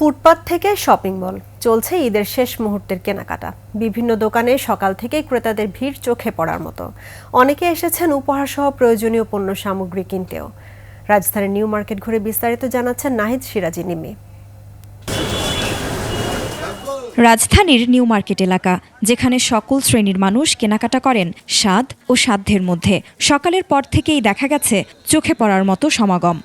ফুটপাত থেকে shopping mall চলছে ঈদের শেষ মুহূর্তের কেনাকাটা। বিভিন্ন দোকানে সকাল থেকেই ক্রেতাদের ভিড় চোখে পড়ার মতো। অনেকে এসেছেন উপহার সহ প্রয়োজনীয় পণ্য সামগ্রী কিনতেও। রাজধানীর নিউ মার্কেট ঘুরে বিস্তারিত জানাচ্ছেন নাহিদ সিরাজি নিম্মি। রাজধানীর নিউ মার্কেট এলাকা, যেখানে সকল শ্রেণীর মানুষ কেনাকাটা করেন স্বাদ ও সাধ্যের মধ্যে। সকালের পর থেকেই দেখা গেছে চোখে পড়ার মতো সমাগম।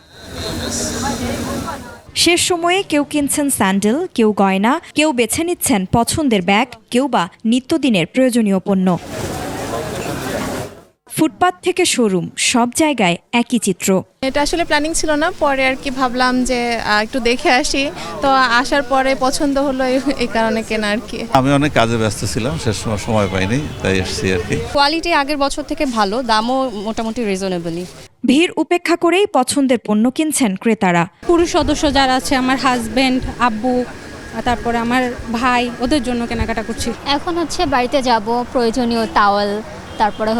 শেষ সময়ে কেউ কিনছেন স্যান্ডেল, কেউ গয়না, কেউ বেছে নিচ্ছেন পছন্দের ব্যাগ, কেউ বা নিত্যদিনের প্রয়োজনীয় পণ্য। ফুটপাত থেকে শোরুম, সব জায়গায় একই চিত্র। এটা আসলে প্ল্যানিং ছিল না, পরে আর কি ভাবলাম যে একটু দেখে আসি, তো আসার পরে পছন্দ হলো, এই কারণে কেনা আর কি। আমি অনেক কাজে ব্যস্ত ছিলাম, শেষ সময় পাইনি, তাই এসেছি আর কি। কোয়ালিটি আগের বছর থেকে ভালো, দামও মোটামুটি রিজনেবলই। ভিড় উপেক্ষা করেই পছন্দের পণ্য কিনছেন ক্রেতারা। পুরুষ সদস্য যারা আছে, আমার হাজবেন্ড, আব্বু, তারপরে আমার ভাই, ওদের জন্য কেনাকাটা করছি। এখন বাড়িতে যাব, প্রয়োজনীয় টাওয়েল, তারপরে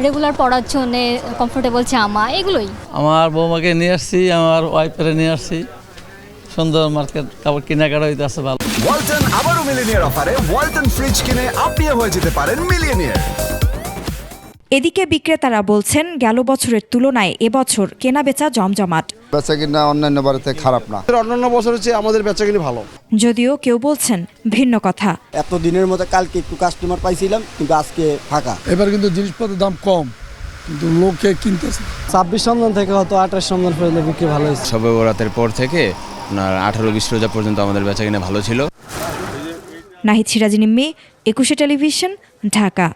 রেগুলার পরার জন্য কমফোর্টেবল জামা, এগুলোই। আমার বৌমাকে নিয়ে আসছি, আমার ওয়াইফের নিয়ে আসছি। সুন্দর মার্কেট, কাপড় কেনাকাটা হইতে আছে ভালো। ওয়ালটন আবারও মিলিয়নিয়ার অফারে ওয়ালটন ফ্রিজ কিনে আপনিও হয়ে যেতে পারেন মিলিয়নিয়ার। এদিকে বিক্রেতারা বলছেন গেল বছরের তুলনায় এবছর কেনাবেচা জমজমাট। বেচাকিনা অন্যান্য বারেতে খারাপ না, অন্যান্য বছর হচ্ছে আমাদের বেচাকিনি ভালো। যদিও কেউ বলছেন ভিন্ন কথা। এত দিনের মধ্যে কালকে একটু কাস্টমার পাইছিলাম, কিন্তু আজকে ফাঁকা। এবার কিন্তু জিনিসপত্রের দাম কম, কিন্তু লোকে কিনতেছে। 26 রমজান থেকে হয়তো 28 রমজান পর্যন্ত বিক্রি ভালো হয়েছে। শবে বরাতের পর থেকে আপনার 18-20 রোজা পর্যন্ত আমাদের বেচাকিনা ভালো ছিল। নাহিদ সিরাজি নিম্মি, 21 টেলিভিশন, ঢাকা।